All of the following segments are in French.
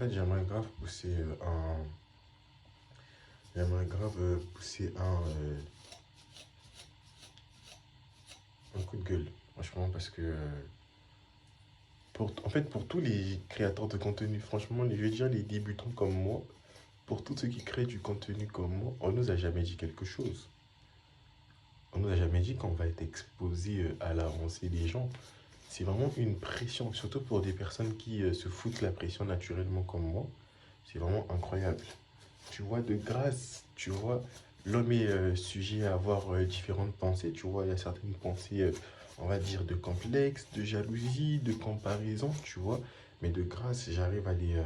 fait, j'aimerais grave pousser un coup de gueule, franchement, parce que en fait, pour tous les créateurs de contenu, franchement, je veux dire les débutants comme moi, pour tous ceux qui créent du contenu comme moi, on nous a jamais dit quelque chose. On nous a jamais dit qu'on va être exposé à l'avancée des gens. C'est vraiment une pression, surtout pour des personnes qui se foutent la pression naturellement comme moi. C'est vraiment incroyable. Tu vois, de grâce, tu vois, l'homme est sujet à avoir différentes pensées. Tu vois, il y a certaines pensées, on va dire, de complexe, de jalousie, de comparaison, tu vois. Mais de grâce, j'arrive à les...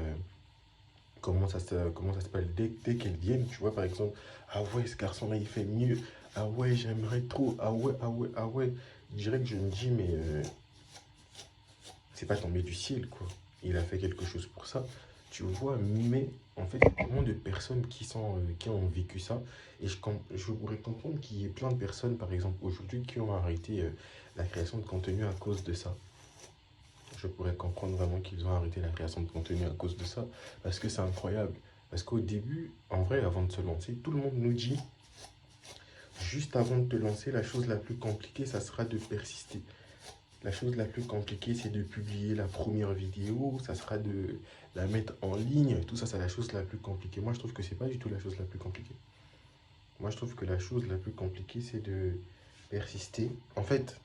comment ça s'appelle dès qu'elles viennent, tu vois, par exemple, ah ouais, ce garçon-là, il fait mieux. Ah ouais, j'aimerais trop. Ah ouais, ah ouais, ah ouais. Je dirais que je me dis, mais c'est pas tombé du ciel, quoi. Il a fait quelque chose pour ça, tu vois, mais en fait, il y a tellement de personnes qui ont vécu ça, et je pourrais comprendre qu'il y ait plein de personnes, par exemple, aujourd'hui, qui ont arrêté la création de contenu à cause de ça. Je pourrais comprendre vraiment qu'ils ont arrêté la création de contenu à cause de ça, parce que c'est incroyable. Parce qu'au début, en vrai, avant de se lancer, tout le monde nous dit, juste avant de te lancer, la chose la plus compliquée, ça sera de persister. La chose la plus compliquée, c'est de publier la première vidéo, ça sera de la mettre en ligne, tout ça, c'est la chose la plus compliquée. Moi, je trouve que c'est pas du tout la chose la plus compliquée. Moi, je trouve que la chose la plus compliquée, c'est de persister. En fait,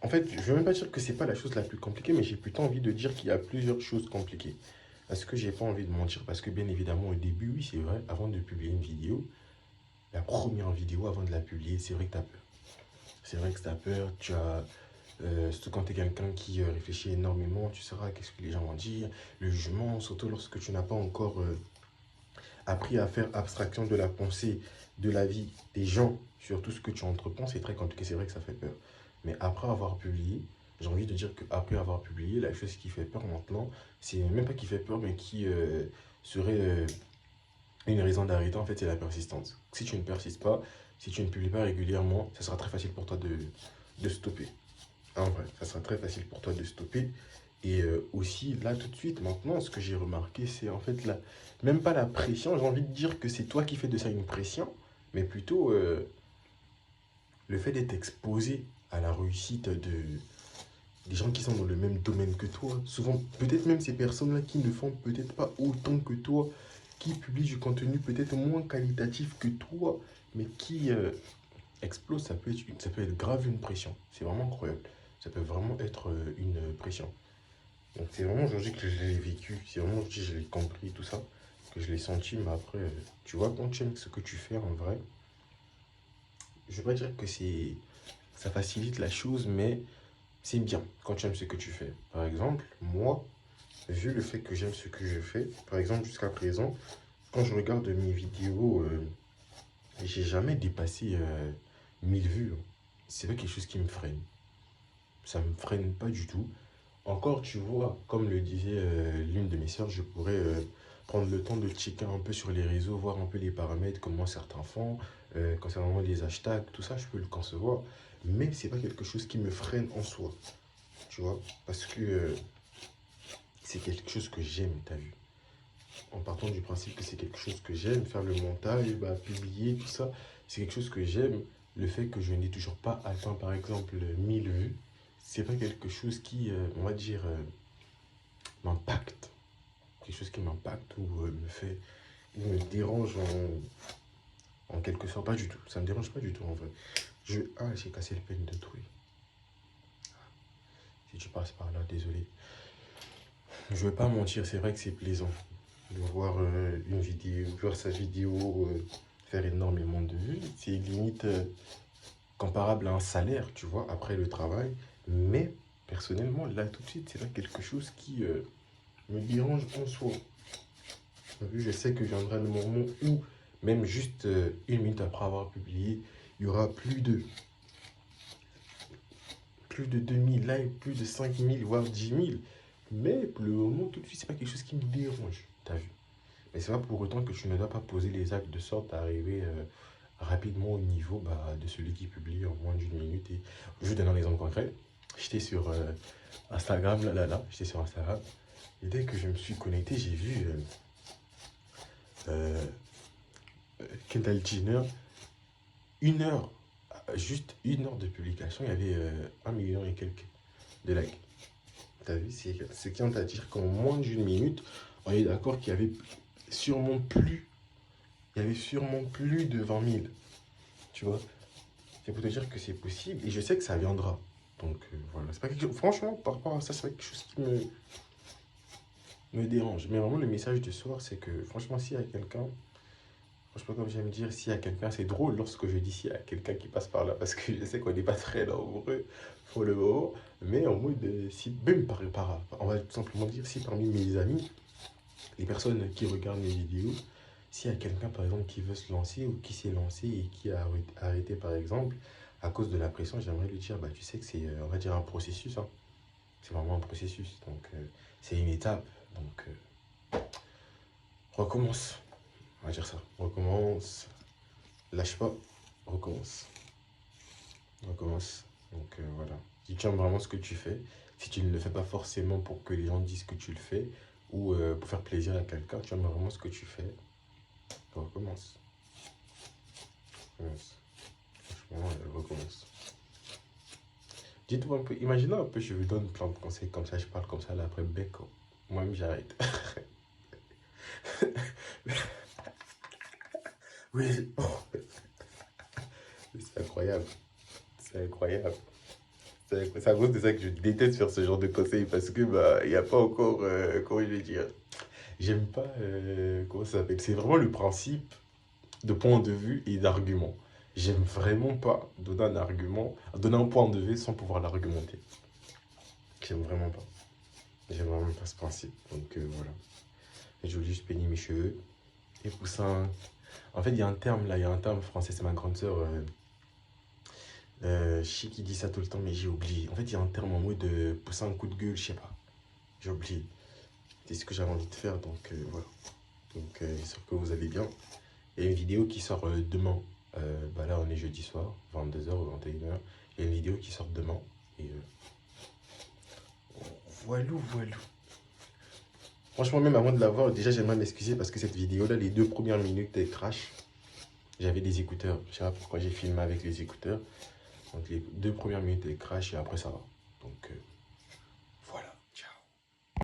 je veux même pas dire que c'est pas la chose la plus compliquée, mais j'ai plutôt envie de dire qu'il y a plusieurs choses compliquées. Parce que j'ai pas envie de mentir, parce que bien évidemment, au début, oui, c'est vrai, avant de publier une vidéo, la première vidéo, avant de la publier, c'est vrai que tu as peur. C'est vrai que tu as peur, surtout quand tu es quelqu'un qui réfléchit énormément, tu sauras qu'est-ce que les gens vont dire, le jugement, surtout lorsque tu n'as pas encore appris à faire abstraction de la pensée, de la vie des gens sur tout ce que tu entreprends, c'est très compliqué, c'est vrai que ça fait peur. Mais après avoir publié, j'ai envie de dire qu'après avoir publié, la chose qui fait peur maintenant, c'est même pas qui fait peur, mais qui serait une raison d'arrêter, en fait, c'est la persistance. Si tu ne persistes pas, si tu ne publies pas régulièrement, ça sera très facile pour toi de stopper. En vrai, ça sera très facile pour toi de stopper. Et aussi, là, tout de suite, maintenant, ce que j'ai remarqué, c'est en fait, même pas la pression, j'ai envie de dire que c'est toi qui fais de ça une pression, mais plutôt le fait d'être exposé à la réussite des gens qui sont dans le même domaine que toi. Souvent, peut-être même ces personnes-là qui ne font peut-être pas autant que toi, qui publient du contenu peut-être moins qualitatif que toi, mais qui explosent, ça peut être grave une pression. C'est vraiment incroyable. Ça peut vraiment être une pression. Donc c'est vraiment aujourd'hui que je l'ai vécu, c'est vraiment aujourd'hui que je l'ai compris, tout ça, que je l'ai senti, mais après, tu vois, quand tu aimes ce que tu fais en vrai, je ne vais pas dire que ça facilite la chose, mais c'est bien quand tu aimes ce que tu fais. Par exemple, moi, vu le fait que j'aime ce que je fais, par exemple, jusqu'à présent, quand je regarde mes vidéos, j'ai jamais dépassé 1000 vues. C'est pas quelque chose qui me freine. Ça me freine pas du tout. Encore, tu vois, comme le disait l'une de mes sœurs, je pourrais prendre le temps de checker un peu sur les réseaux, voir un peu les paramètres, comment certains font, concernant les hashtags, tout ça, je peux le concevoir. Mais c'est pas quelque chose qui me freine en soi, tu vois, parce que c'est quelque chose que j'aime, t'as vu. En partant du principe que c'est quelque chose que j'aime, faire le montage, bah, publier, tout ça, c'est quelque chose que j'aime. Le fait que je n'ai toujours pas atteint, par exemple, 1000 vues, c'est pas quelque chose qui, on va dire, m'impacte. Quelque chose qui m'impacte ou me dérange en quelque sorte. Pas du tout. Ça me dérange pas du tout en vrai. Ah, j'ai cassé le pen de truie. Si tu passes par là, désolé. Je veux pas mentir, c'est vrai que c'est plaisant de voir une vidéo, voir sa vidéo faire énormément de vues. C'est limite comparable à un salaire, tu vois, après le travail. Mais personnellement, là tout de suite, c'est pas quelque chose qui me dérange en soi. Je sais que viendra le moment où, même juste une minute après avoir publié, il y aura plus de 2000 likes, plus de 5000, voire 10 000. Mais pour le moment, tout de suite, c'est pas quelque chose qui me dérange. T'as vu? Mais c'est pas pour autant que tu ne dois pas poser les actes de sorte à arriver rapidement au niveau de celui qui publie en moins d'une minute. Et je vais donner un exemple concret. J'étais sur Instagram, j'étais sur Instagram. Et dès que je me suis connecté, j'ai vu euh, Kendall Jenner, 1 heure, juste 1 heure de publication, il y avait 1 million et quelques de likes. T'as vu, c'est qui à dire qu'en moins d'une minute, on est d'accord qu'il y avait sûrement plus, il y avait sûrement plus de 20 000, tu vois. C'est pour te dire que c'est possible et je sais que ça viendra. Donc voilà, c'est pas quelque chose, franchement, par rapport à ça, c'est pas quelque chose qui me dérange. Mais vraiment, le message de ce soir, c'est que franchement, s'il y a quelqu'un, franchement, comme j'aime dire, s'il y a quelqu'un, c'est drôle lorsque je dis s'il y a quelqu'un qui passe par là, parce que je sais qu'on n'est pas très nombreux pour le moment, mais en mode, si, même on va tout simplement dire, si parmi mes amis, les personnes qui regardent mes vidéos, s'il y a quelqu'un, par exemple, qui veut se lancer ou qui s'est lancé et qui a arrêté, par exemple, à cause de la pression, j'aimerais lui dire, bah, tu sais que c'est, on va dire, un processus, hein. C'est vraiment un processus, donc c'est une étape, donc recommence, on va dire ça, recommence, lâche pas, recommence, recommence, donc voilà. Si tu aimes vraiment ce que tu fais, si tu ne le fais pas forcément pour que les gens disent que tu le fais, ou pour faire plaisir à quelqu'un, tu aimes vraiment ce que tu fais, recommence, recommence, franchement, recommence. Dites-moi un peu, imaginez un peu, je vous donne plein de conseils comme ça, je parle comme ça, là après, bec, moi-même j'arrête. Oui, c'est incroyable, c'est incroyable. C'est à cause de ça que je déteste faire ce genre de conseils parce que bah il n'y a pas encore, comment je vais dire, j'aime pas, comment ça s'appelle, c'est vraiment le principe de point de vue et d'argument. J'aime vraiment pas donner un argument, donner un point de vue sans pouvoir l'argumenter. J'aime vraiment pas. J'aime vraiment pas ce principe. Donc voilà. Et je voulais juste peigner mes cheveux. Et poussin. En fait, il y a un terme là, il y a un terme français, c'est ma grande sœur. Je sais qu'il dit ça tout le temps, mais j'ai oublié. En fait, il y a un terme en mode de pousser un coup de gueule, je sais pas. J'ai oublié. C'est ce que j'avais envie de faire, donc voilà. Donc j'espère que vous allez bien. Il y a une vidéo qui sort demain. Bah là, on est jeudi soir, 22 h ou 21 h. Il y a une vidéo qui sort demain. Et voilou, voilou. Franchement, même avant de la voir, déjà, j'aimerais m'excuser parce que cette vidéo-là, les 2 premières minutes, elle crash. J'avais des écouteurs. Je sais pas pourquoi j'ai filmé avec les écouteurs. Donc les 2 premières minutes, elle crash et après, ça va. Donc